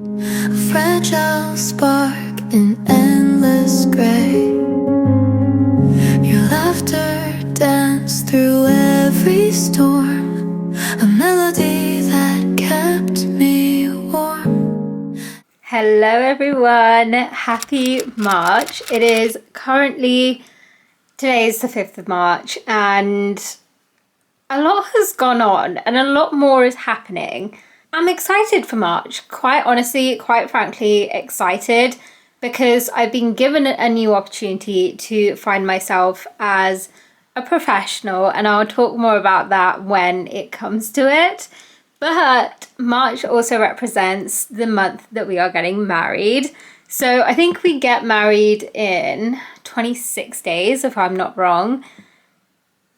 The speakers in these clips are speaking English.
A fragile spark in endless gray. Your laughter danced through every storm, a melody that kept me warm. Hello everyone, happy March. It is currently, today is the 5th of March and a lot has gone on and a lot more is happening. I'm excited for March, quite honestly, quite frankly excited, because I've been given a new opportunity to find myself as a professional, and I'll talk more about that when it comes to it. But March also represents the month that we are getting married. So I think we get married in 26 days, if I'm not wrong.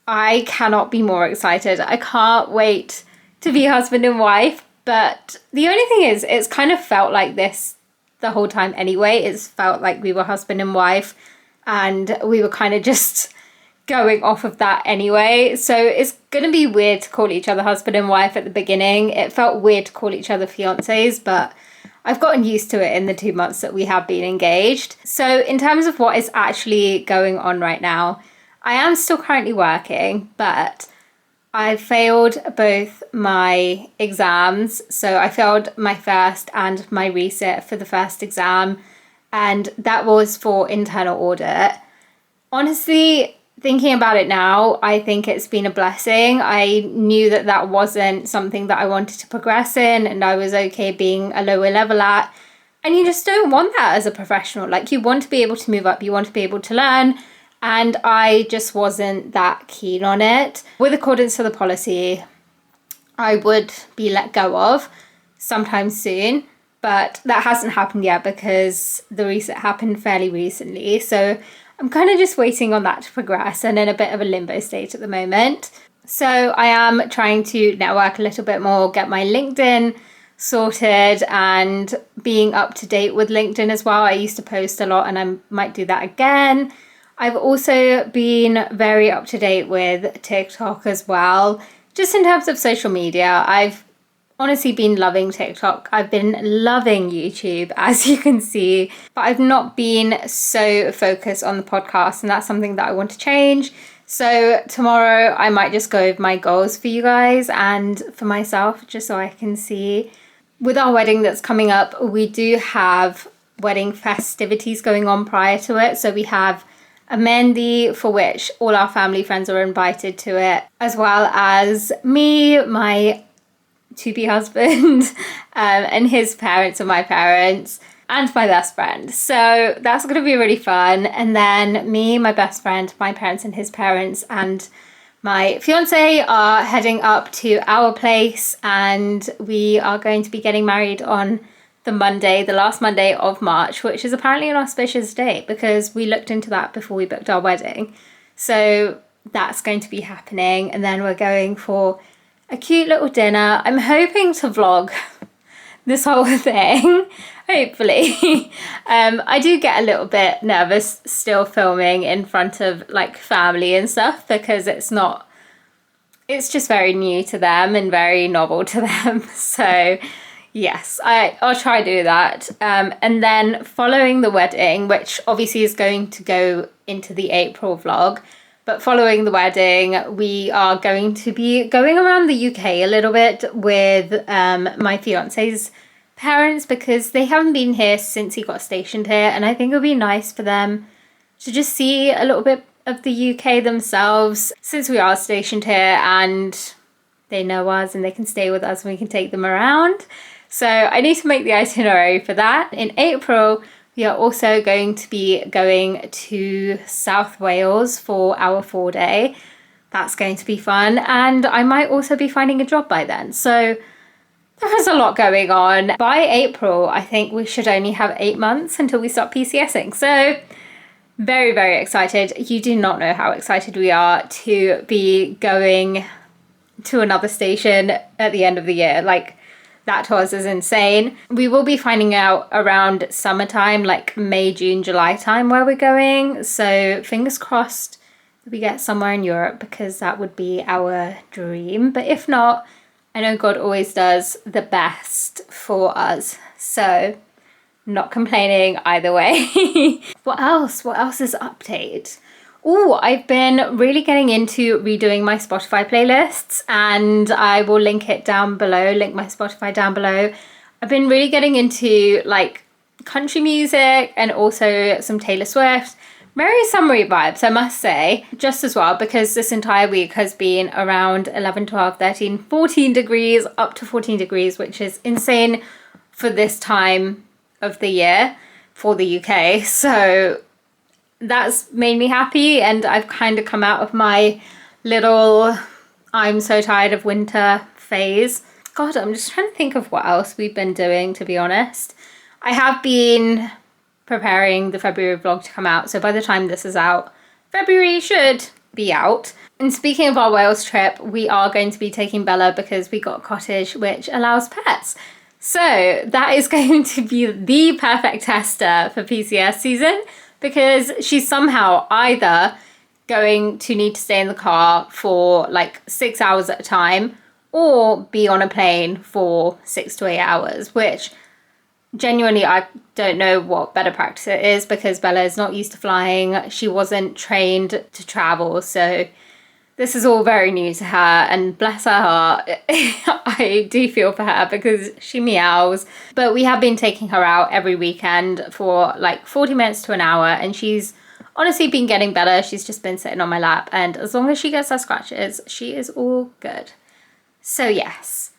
I cannot be more excited. I can't wait to be husband and wife. But the only thing is, it's kind of felt like this the whole time anyway. It's felt like we were husband and wife and we were kind of just going off of that anyway. So it's going to be weird to call each other husband and wife at the beginning. It felt weird to call each other fiancés, but I've gotten used to it in the 2 months that we have been engaged. So in terms of what is actually going on right now, I am still currently working, but I failed both my exams. So I failed my first and my resit for the first exam, and that was for internal audit. Honestly, thinking about it now, I think it's been a blessing. I knew that that wasn't something that I wanted to progress in, and I was okay being a lower level at. And you just don't want that as a professional. Like, you want to be able to move up, you want to be able to learn. And I just wasn't that keen on it. With accordance to the policy, I would be let go of sometime soon, but that hasn't happened yet because the reset happened fairly recently. So I'm kind of just waiting on that to progress and in a bit of a limbo state at the moment. So I am trying to network a little bit more, get my LinkedIn sorted and being up to date with LinkedIn as well. I used to post a lot and I might do that again. I've also been very up to date with TikTok as well. Just in terms of social media, I've honestly been loving TikTok. I've been loving YouTube, as you can see, but I've not been so focused on the podcast, and that's something that I want to change. So tomorrow I might just go over my goals for you guys and for myself, just so I can see. With our wedding that's coming up, we do have wedding festivities going on prior to it. So we have a Mendi, for which all our family friends are invited to it, as well as me, my to-be husband, and his parents and my parents, and my best friend. So that's going to be really fun. And then me, my best friend, my parents and his parents, and my fiance are heading up to our place, and we are going to be getting married on the Monday, the last Monday of March, which is apparently an auspicious date because we looked into that before we booked our wedding. So that's going to be happening. And then we're going for a cute little dinner. I'm hoping to vlog this whole thing, hopefully. I do get a little bit nervous still filming in front of like family and stuff because it's just very new to them and very novel to them. So yes, I'll try to do that. And then following the wedding, which obviously is going to go into the April vlog, but following the wedding, we are going to be going around the UK a little bit with my fiance's parents because they haven't been here since he got stationed here. And I think it would be nice for them to just see a little bit of the UK themselves since we are stationed here and they know us and they can stay with us and we can take them around. So I need to make the itinerary for that. In April, we are also going to be going to South Wales for our 4-day. That's going to be fun. And I might also be finding a job by then. So there is a lot going on. By April, I think we should only have 8 months until we start PCSing. So very, very excited. You do not know how excited we are to be going to another station at the end of the year. Like, that to us is insane. We will be finding out around summertime, like May, June, July time where we're going. So fingers crossed that we get somewhere in Europe because that would be our dream. But if not, I know God always does the best for us. So not complaining either way. What else is update? Oh, I've been really getting into redoing my Spotify playlists, and I will link my Spotify down below. I've been really getting into like country music and also some Taylor Swift. Very summery vibes, I must say, just as well, because this entire week has been around 11, 12, 13, 14 degrees, up to 14 degrees, which is insane for this time of the year for the UK. So that's made me happy, and I've kind of come out of my little I'm so tired of winter phase. God, I'm just trying to think of what else we've been doing, to be honest. I have been preparing the February vlog to come out, so by the time this is out, February should be out. And speaking of our Wales trip, we are going to be taking Bella because we got a cottage which allows pets. So that is going to be the perfect tester for PCS season, because she's somehow either going to need to stay in the car for like 6 hours at a time or be on a plane for 6 to 8 hours, which genuinely I don't know what better practice it is, because Bella is not used to flying. She wasn't trained to travel, so this is all very new to her, and bless her heart, I do feel for her because she meows. But we have been taking her out every weekend for like 40 minutes to an hour, and she's honestly been getting better. She's just been sitting on my lap, and as long as she gets her scratches, she is all good. So yes,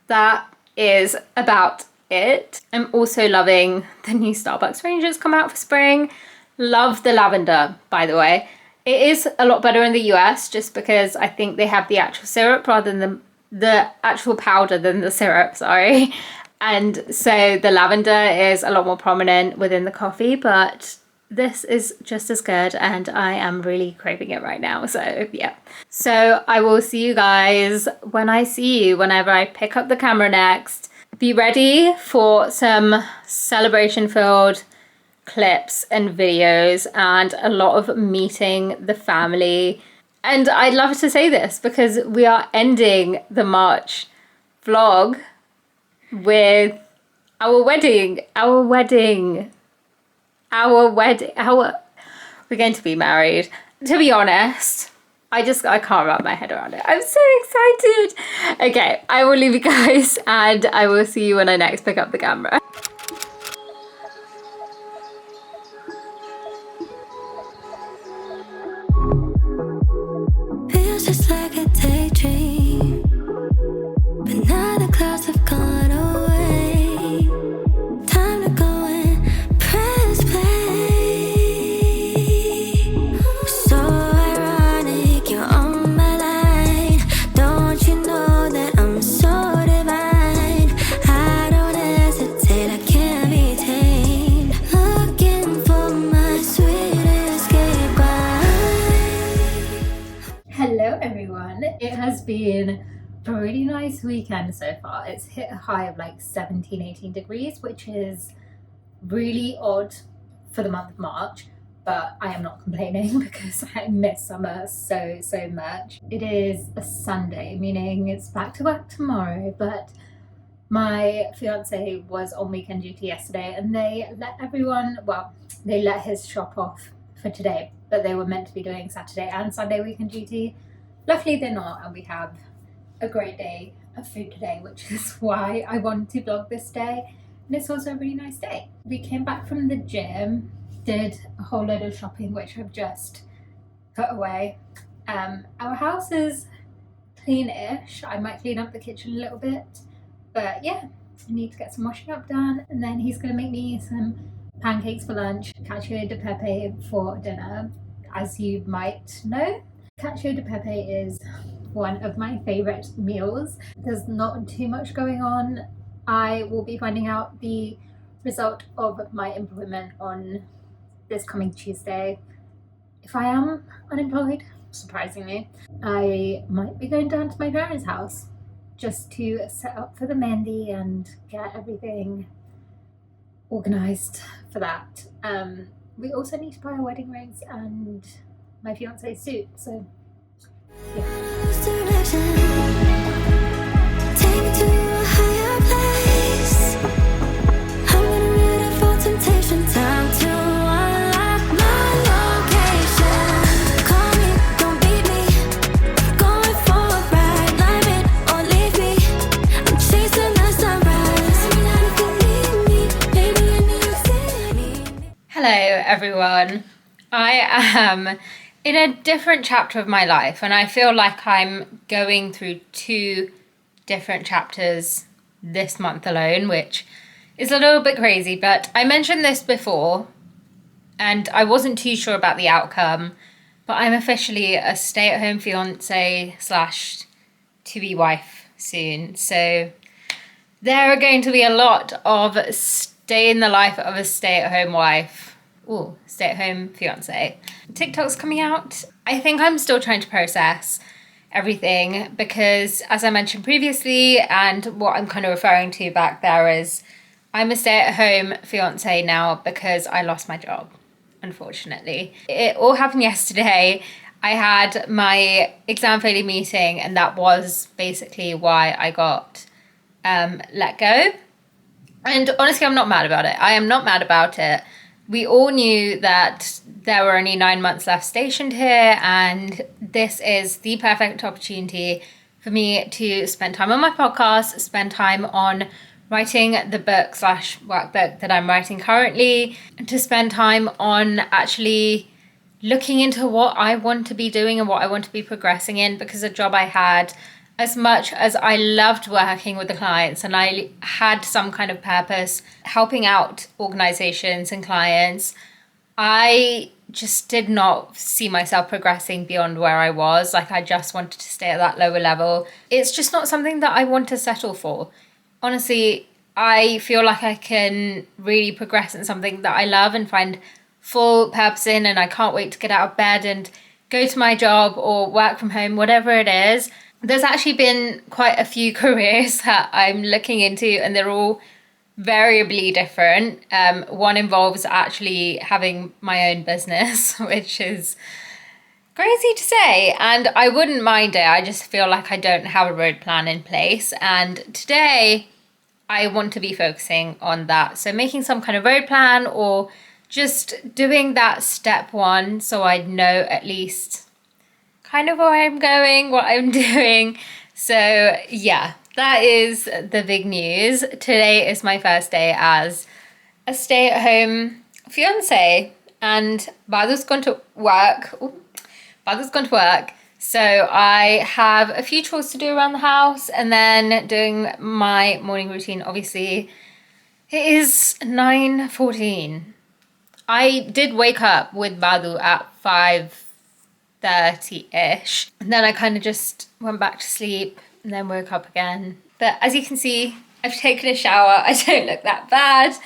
that is about it. I'm also loving the new Starbucks range that's come out for spring. Love the lavender, by the way. It is a lot better in the US just because I think they have the actual syrup rather than the actual powder than the syrup, sorry. And so the lavender is a lot more prominent within the coffee, but this is just as good and I am really craving it right now. So yeah. So I will see you guys when I see you, whenever I pick up the camera next. Be ready for some celebration-filled clips and videos and a lot of meeting the family. And I'd love to say this because we are ending the March vlog with our wedding. We're going to be married. To be honest, I can't wrap my head around it. I'm so excited. Okay, I will leave you guys and I will see you when I next pick up the camera. Feels just like a daydream, but now the clouds have gone away. Time to go and press play. So ironic, you're on my line. Don't you know that I'm so divine? I don't hesitate, I can't be tamed. Looking for my sweet escape. Hello everyone. It has been a really nice weekend so far. It's hit a high of like 17, 18 degrees, which is really odd for the month of March, but I am not complaining because I miss summer so much. It is a Sunday, meaning it's back to work tomorrow, but my fiance was on weekend duty yesterday and they let his shop off for today, but they were meant to be doing Saturday and Sunday weekend duty. Luckily they're not, and we have a great day of food today, which is why I wanted to vlog this day. And it's also a really nice day. We came back from the gym, did a whole load of shopping, which I've just put away. Our house is clean-ish. I might clean up the kitchen a little bit, but yeah, I need to get some washing up done, and then he's gonna make me some pancakes for lunch, cacio de pepe for dinner. As you might know, cacio de pepe is one of my favorite meals. There's not too much going on. I will be finding out the result of my employment on this coming Tuesday. If I am unemployed, surprisingly, I might be going down to my parents' house just to set up for the mehndi and get everything organised for that. We also need to buy our wedding rings and my fiance's suit, so yeah. Take me to a higher place. everyone. I am in a different chapter of my life, and I feel like I'm going through 2 different chapters this month alone, which is a little bit crazy, but I mentioned this before and I wasn't too sure about the outcome, but I'm officially a stay-at-home fiance / to-be wife soon. So there are going to be a lot of stay in the life of a stay-at-home wife. Ooh, stay-at-home fiance. TikTok's coming out. I think I'm still trying to process everything because, as I mentioned previously, and what I'm kind of referring to back there is I'm a stay-at-home fiance now because I lost my job, unfortunately. It all happened yesterday. I had my exam failure meeting, and that was basically why I got let go. And honestly, I'm not mad about it. I am not mad about it. We all knew that there were only 9 months left stationed here, and this is the perfect opportunity for me to spend time on my podcast, spend time on writing the book / workbook that I'm writing currently, and to spend time on actually looking into what I want to be doing and what I want to be progressing in, because the job I had, as much as I loved working with the clients and I had some kind of purpose helping out organizations and clients, I just did not see myself progressing beyond where I was. Like, I just wanted to stay at that lower level. It's just not something that I want to settle for. Honestly, I feel like I can really progress in something that I love and find full purpose in, and I can't wait to get out of bed and go to my job or work from home, whatever it is. There's actually been quite a few careers that I'm looking into, and they're all variably different. One involves actually having my own business, which is crazy to say, and I wouldn't mind it. I just feel like I don't have a road plan in place, and today I want to be focusing on that. So making some kind of road plan, or just doing that step 1 so I know at least kind of where I'm going, what I'm doing. So yeah, that is the big news. Today is my first day as a stay-at-home fiance, and Badhu's gone to work. So I have a few chores to do around the house, and then doing my morning routine. Obviously, it is 9:14. I did wake up with Badhu at 5:30-ish. And then I kind of just went back to sleep and then woke up again. But as you can see, I've taken a shower. I don't look that bad.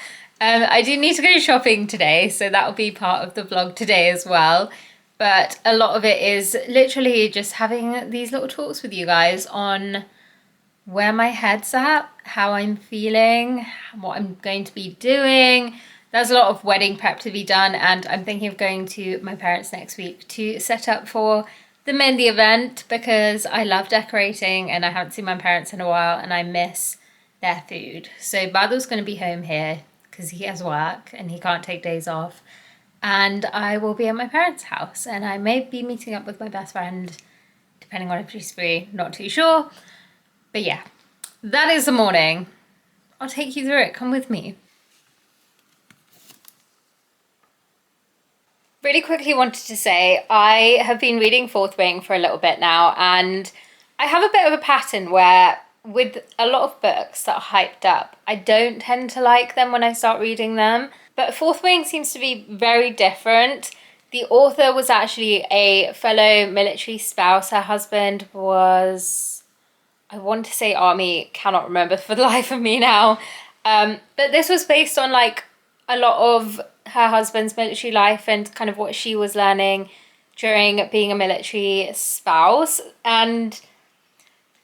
I do need to go shopping today, so that'll be part of the vlog today as well. But a lot of it is literally just having these little talks with you guys on where my head's at, how I'm feeling, what I'm going to be doing. There's a lot of wedding prep to be done, and I'm thinking of going to my parents next week to set up for the Mehndi event, because I love decorating and I haven't seen my parents in a while and I miss their food. So Badhu's going to be home here because he has work and he can't take days off, and I will be at my parents' house, and I may be meeting up with my best friend depending on if she's free, not too sure. But yeah, that is the morning. I'll take you through it. Come with me. Really quickly wanted to say, I have been reading Fourth Wing for a little bit now, and I have a bit of a pattern where with a lot of books that are hyped up, I don't tend to like them when I start reading them. But Fourth Wing seems to be very different. The author was actually a fellow military spouse. Her husband was, I want to say army, cannot remember for the life of me now. But this was based on like a lot of her husband's military life and kind of what she was learning during being a military spouse. And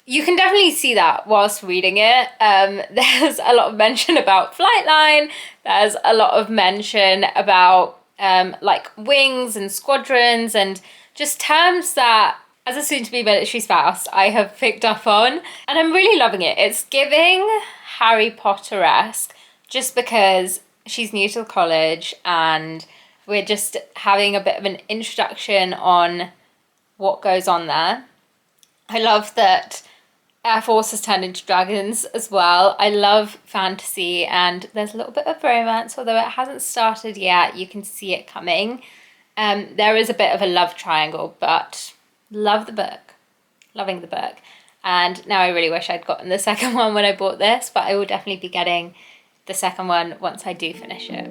you can definitely see that whilst reading it. There's a lot of mention about Flightline. There's a lot of mention about like wings and squadrons, and just terms that, as a soon-to-be military spouse, I have picked up on. And I'm really loving it. It's giving Harry Potter-esque, just because she's new to college and we're just having a bit of an introduction on what goes on there. I love that Air Force has turned into dragons as well. I love fantasy, and there's a little bit of romance, although it hasn't started yet. You can see it coming. There is a bit of a love triangle, but love the book. Loving the book. And now I really wish I'd gotten the second one when I bought this, but I will definitely be getting the second one once I do finish it.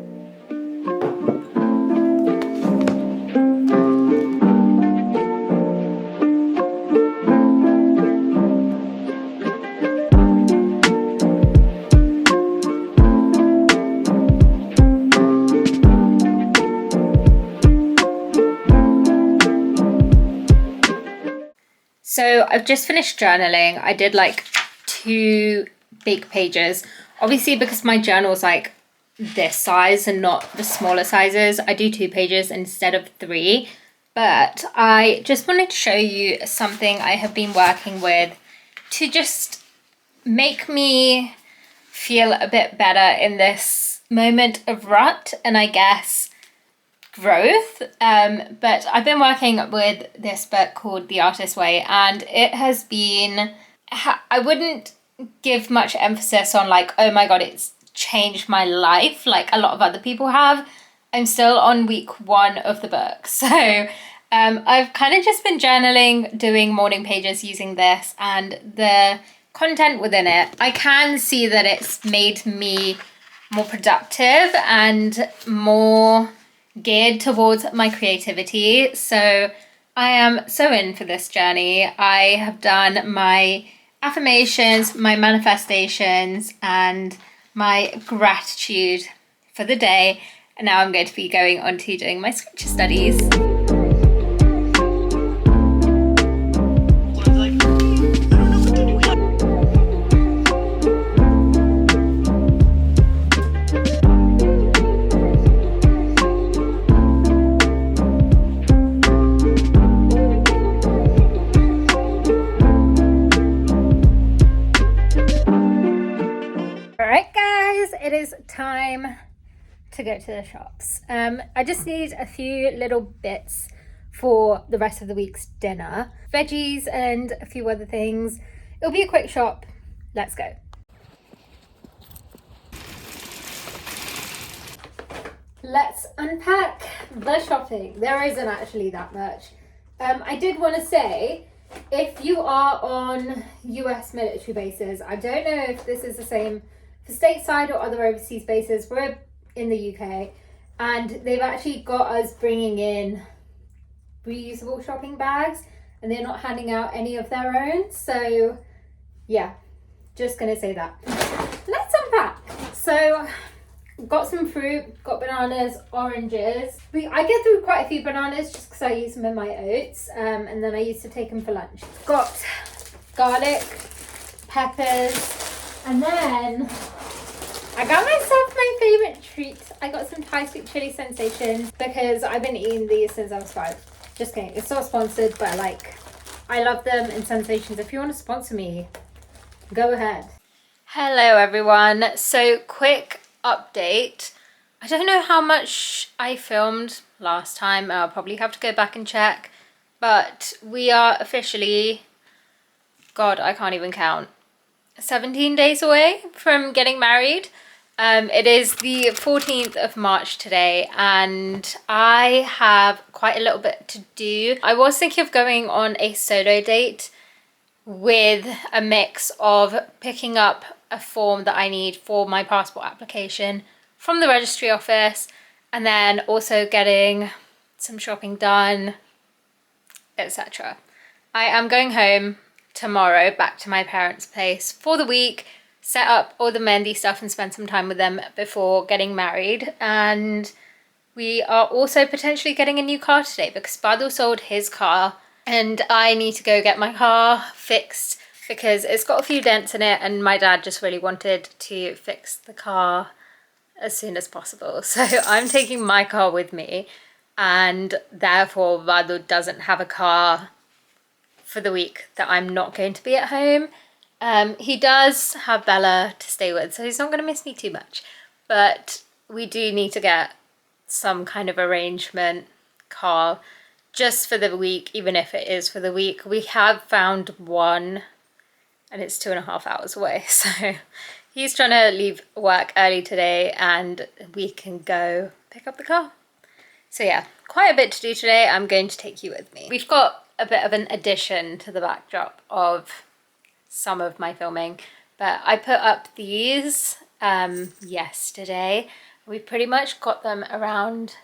So I've just finished journaling. I did like 2 big pages. Obviously, because my journal's like this size and not the smaller sizes, I do 2 pages instead of 3. But I just wanted to show you something I have been working with to just make me feel a bit better in this moment of rut and I guess growth. But I've been working with this book called The Artist's Way, and it has been, I wouldn't give much emphasis on like, oh my god, it's changed my life like a lot of other people have. I'm still on week 1 of the book. So I've kind of just been journaling, doing morning pages using this, and the content within it, I can see that it's made me more productive and more geared towards my creativity. So I am so in for this journey. I have done my affirmations, my manifestations, and my gratitude for the day. And now I'm going to be going on to doing my scripture studies. It is time to go to the shops. I just need a few little bits for the rest of the week's dinner. Veggies and a few other things. It'll be a quick shop. Let's go. Let's unpack the shopping. There isn't actually that much. I did want to say, if you are on US military bases, I don't know if this is the same for stateside or other overseas bases. We're in the UK, and they've actually got us bringing in reusable shopping bags, and they're not handing out any of their own. So yeah, just gonna say that. Let's unpack. So got some fruit, got bananas, oranges. I get through quite a few bananas just because I use them in my oats, and then I used to take them for lunch. Got garlic, peppers, and then I got myself my favourite treat. I got some Thai sweet chili sensations because I've been eating these since I was 5. Just kidding, it's not sponsored, but like, I love them in sensations. If you want to sponsor me, go ahead. Hello everyone. So quick update. I don't know how much I filmed last time. I'll probably have to go back and check. But we are officially, God, I can't even count, 17 days away from getting married. It is the 14th of March today, and I have quite a little bit to do. I was thinking of going on a solo date with a mix of picking up a form that I need for my passport application from the registry office, and then also getting some shopping done, etc. I am going home tomorrow back to my parents' place for the week, set up all the Mendy stuff and spend some time with them before getting married. And we are also potentially getting a new car today because Badal sold his car and I need to go get my car fixed because it's got a few dents in it, and my dad just really wanted to fix the car as soon as possible. So I'm taking my car with me, and therefore Badal doesn't have a car for the week that I'm not going to be at home. He does have Bella to stay with, so he's not going to miss me too much. But we do need to get some kind of arrangement car just for the week, even if it is for the week. We have found one and it's 2.5 hours away. So he's trying to leave work early today and we can go pick up the car. So yeah, quite a bit to do today. I'm going to take you with me. We've got a bit of an addition to the backdrop of some of my filming, but I put up these yesterday. We pretty much got them around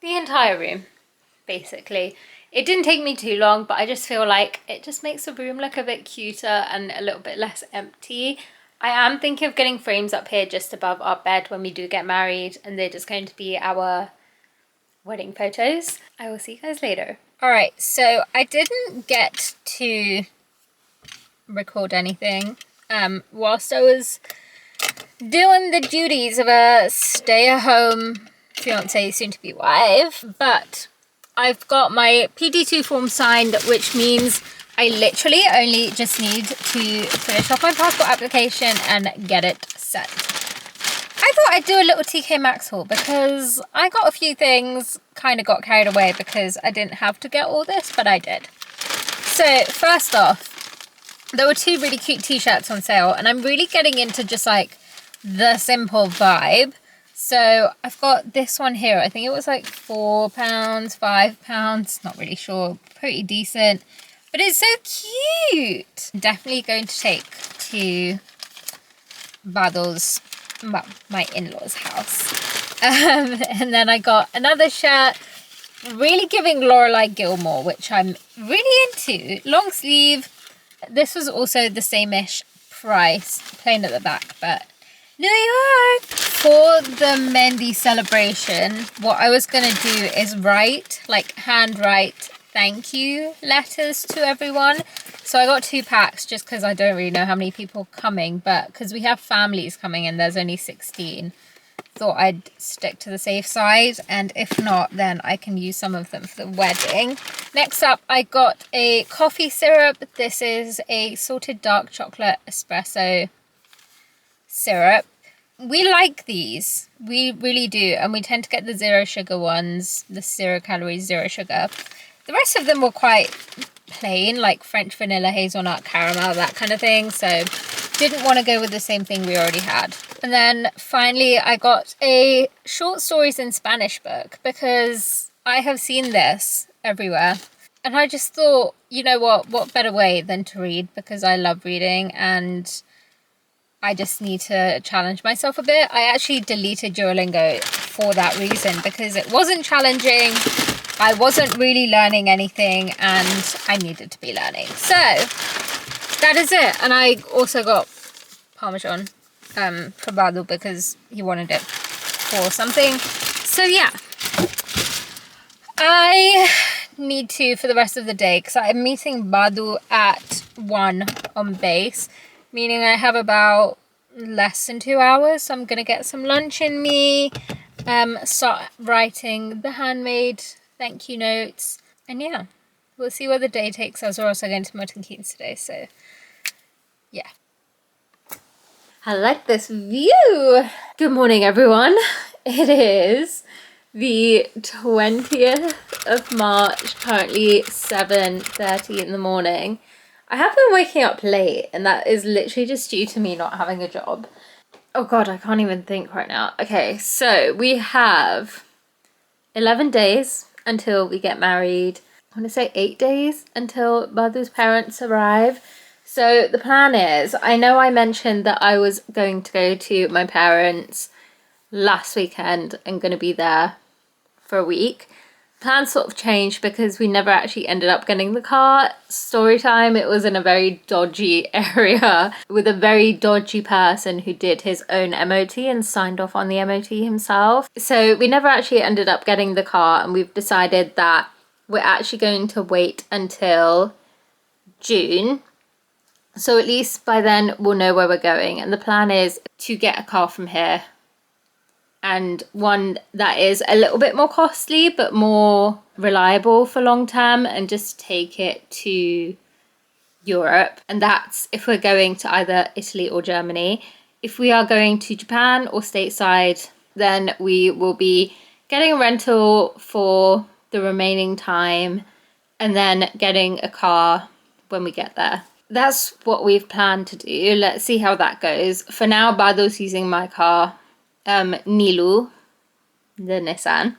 the entire room, basically. It didn't take me too long, but I just feel like it just makes the room look a bit cuter and a little bit less empty. I am thinking of getting frames up here just above our bed when we do get married, and they're just going to be our wedding photos. I will see you guys later. All right, so I didn't get to record anything whilst I was doing the duties of a stay-at-home fiance, soon-to-be wife, but I've got my PD2 form signed, which means I literally only just need to finish off my passport application and get it sent. I thought I'd do a little TK Maxx haul because I got a few things, kind of got carried away because I didn't have to get all this, but I did. So first off, there were 2 really cute t-shirts on sale, and I'm really getting into just like the simple vibe. So I've got this one here. I think it was like £4, £5, not really sure. Pretty decent, but it's so cute. I'm definitely going to take to Badal's, well, my in-laws' house. And then I got another shirt, really giving Lorelai Gilmore, which I'm really into. Long sleeve. This was also the same-ish price, plain at the back, but New York! For the Mendy celebration, what I was going to do is write, like handwrite thank you letters to everyone. So I got 2 packs just because I don't really know how many people are coming, but because we have families coming and there's only 16, thought I'd stick to the safe side, and if not, then I can use some of them for the wedding. Next up, I got a coffee syrup. This is a salted dark chocolate espresso syrup. We like these, we really do, and we tend to get the 0 sugar ones, the 0 calories, 0 sugar. The rest of them were quite plain, like French vanilla, hazelnut, caramel, that kind of thing, so didn't want to go with the same thing we already had. And then finally I got a short stories in Spanish book because I have seen this everywhere, and I just thought, you know what better way than to read, because I love reading and I just need to challenge myself a bit. I actually deleted Duolingo for that reason, because it wasn't challenging, I wasn't really learning anything, and I needed to be learning. So that is it. And I also got Parmesan for Badu because he wanted it for something. So yeah, I need to, for the rest of the day, because I'm meeting Badu at 1 on base, meaning I have about less than 2 hours. So I'm going to get some lunch in me, start writing the handmade thank you notes, and yeah, we'll see where the day takes us. We're also going to Milton Keynes today, so yeah. I like this view. Good morning, everyone. It is the 20th of March, currently 7:30 in the morning. I have been waking up late, and that is literally just due to me not having a job. Oh god, I can't even think right now. Okay, so we have 11 days until we get married. I want to say 8 days until Badu's parents arrive. So the plan is, I know I mentioned that I was going to go to my parents last weekend and going to be there for a week. Plans sort of changed because we never actually ended up getting the car. Story time, it was in a very dodgy area with a very dodgy person who did his own MOT and signed off on the MOT himself. So we never actually ended up getting the car, and we've decided that we're actually going to wait until June. So at least by then we'll know where we're going. And the plan is to get a car from here, and one that is a little bit more costly but more reliable for long term, and just take it to Europe. And that's if we're going to either Italy or Germany. If we are going to Japan or stateside, then we will be getting a rental for the remaining time and then getting a car when we get there. that's what we've planned to do. Let's see how that goes. For now, Bado's using my car, Nilu, the Nissan.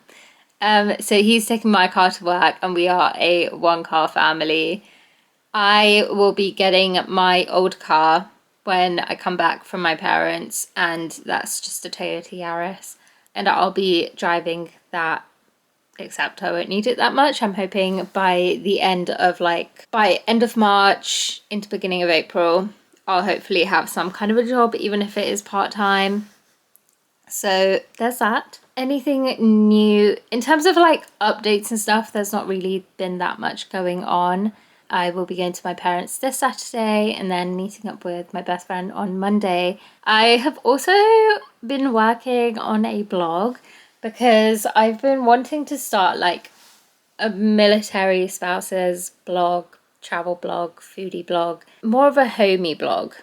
So he's taking my car to work, and we are a one-car family. I will be getting my old car when I come back from my parents, and that's just a Toyota Yaris. And I'll be driving that, except I won't need it that much. I'm hoping by end of March into beginning of April, I'll hopefully have some kind of a job, even if it is part-time. So there's that. Anything new in terms of like updates and stuff? There's not really been that much going on. I will be going to my parents this Saturday and then meeting up with my best friend on Monday. I have also been working on a blog because I've been wanting to start like a military spouses blog, travel blog, foodie blog, more of a homey blog,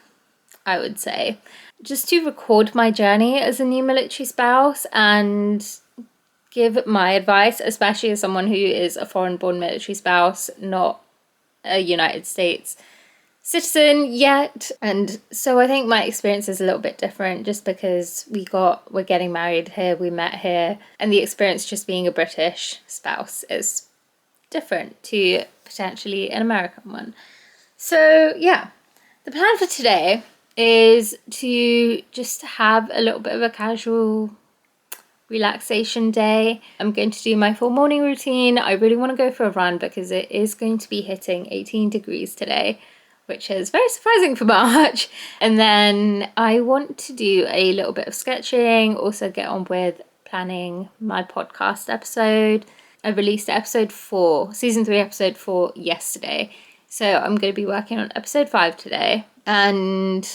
I would say, just to record my journey as a new military spouse and give my advice, especially as someone who is a foreign-born military spouse, not a United States citizen yet. And so I think my experience is a little bit different just because we're getting married here, we met here, and the experience just being a British spouse is different to potentially an American one. So yeah, the plan for today is to just have a little bit of a casual relaxation day. I'm going to do my full morning routine. I really want to go for a run because it is going to be hitting 18 degrees today, which is very surprising for March. And then I want to do a little bit of sketching, also get on with planning my podcast episode. I released episode 4, season 3, episode 4 yesterday. So I'm going to be working on episode 5 today. And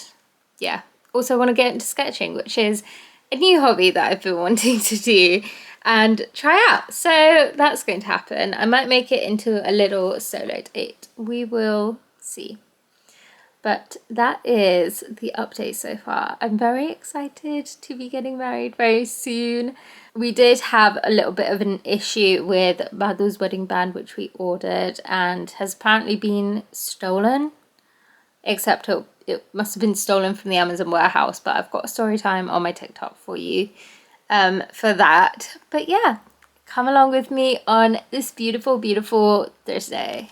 yeah, also want to get into sketching, which is a new hobby that I've been wanting to do and try out. So that's going to happen. I might make it into a little solo date. We will see. But that is the update so far. I'm very excited to be getting married very soon. We did have a little bit of an issue with Badu's wedding band, which we ordered and has apparently been stolen. Except it must have been stolen from the Amazon warehouse, but I've got a story time on my TikTok for you for that. But yeah, come along with me on this beautiful, beautiful Thursday.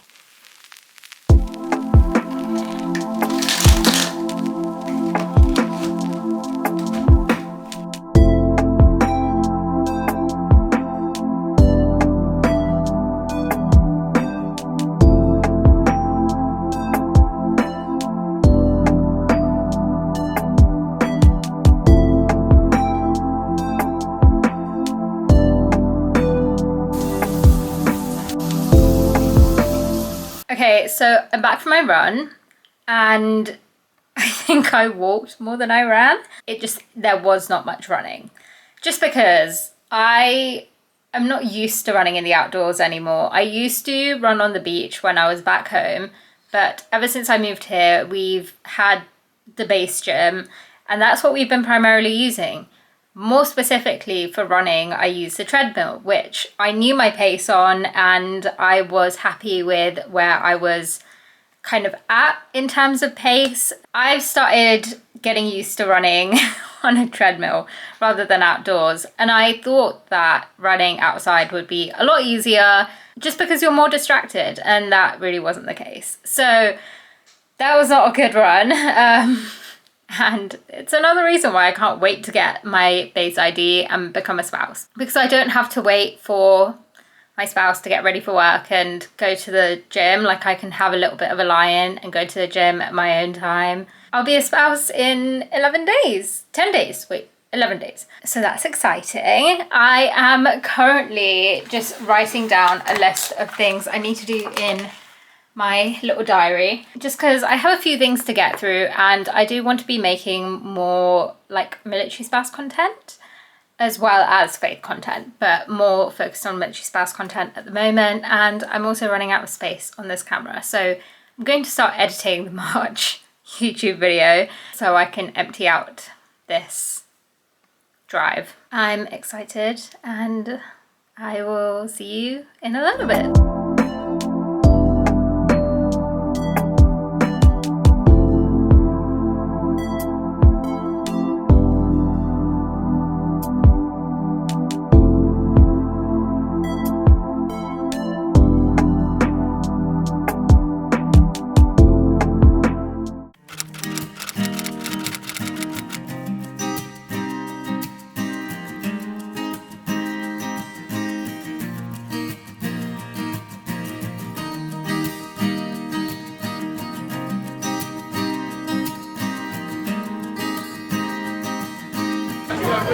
Okay, so I'm back from my run and I think I walked more than I ran. There was not much running. Just because I am not used to running in the outdoors anymore. I used to run on the beach when I was back home, but ever since I moved here, we've had the base gym and that's what we've been primarily using. More specifically for running, I use the treadmill, which I knew my pace on and I was happy with where I was kind of at in terms of pace. I've started getting used to running on a treadmill rather than outdoors. And I thought that running outside would be a lot easier just because you're more distracted, and that really wasn't the case. So that was not a good run. And it's another reason why I can't wait to get my base ID and become a spouse. Because I don't have to wait for my spouse to get ready for work and go to the gym. Like, I can have a little bit of a lie-in and go to the gym at my own time. I'll be a spouse in 11 days. 10 days. Wait, 11 days. So that's exciting. I am currently just writing down a list of things I need to do in my little diary, just because I have a few things to get through and I do want to be making more like military spouse content as well as faith content, but more focused on military spouse content at the moment. And I'm also running out of space on this camera, so I'm going to start editing the March YouTube video so I can empty out this drive. I'm excited and I will see you in a little bit.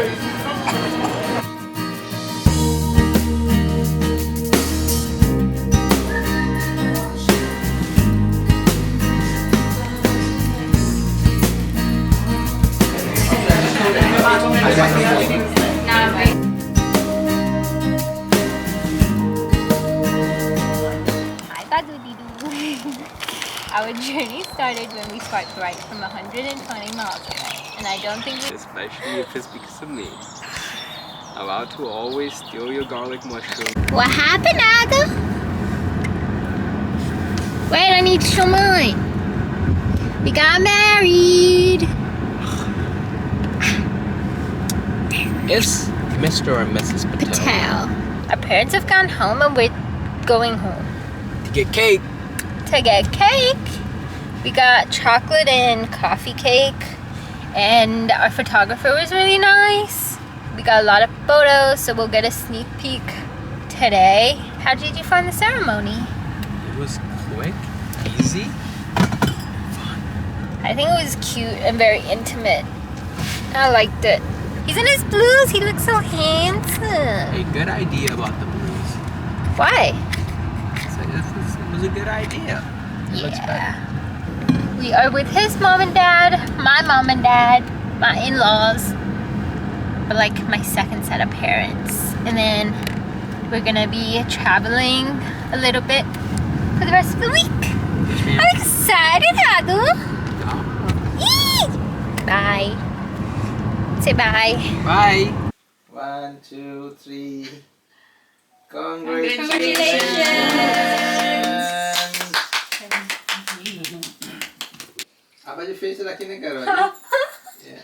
Hi, Aditi. Our journey started when we swiped right from 120 miles away, and I don't think we... Especially if it's because of me. Allowed to always steal your garlic mushroom. What happened, Aga? Wait, I need to show mine. We got married. It's Mr. or Mrs. Patel. Our parents have gone home and we're going home. To get cake. To get cake. We got chocolate and coffee cake, and our photographer was really nice. We got a lot of photos, so we'll get a sneak peek today. How did you find the ceremony? It was quick, easy. I think it was cute and very intimate. I liked it. He's in his blues. He looks so handsome. A good idea about the blues. Why? So it was a good idea. It looks better. Yeah. We are with his mom and dad, my mom and dad, my in-laws, but like my second set of parents. And then we're gonna be traveling a little bit for the rest of the week. I'm excited, Adu. Bye. Say bye. Bye. 1, 2, 3. Apa je face lelaki ni Carol? Yeah.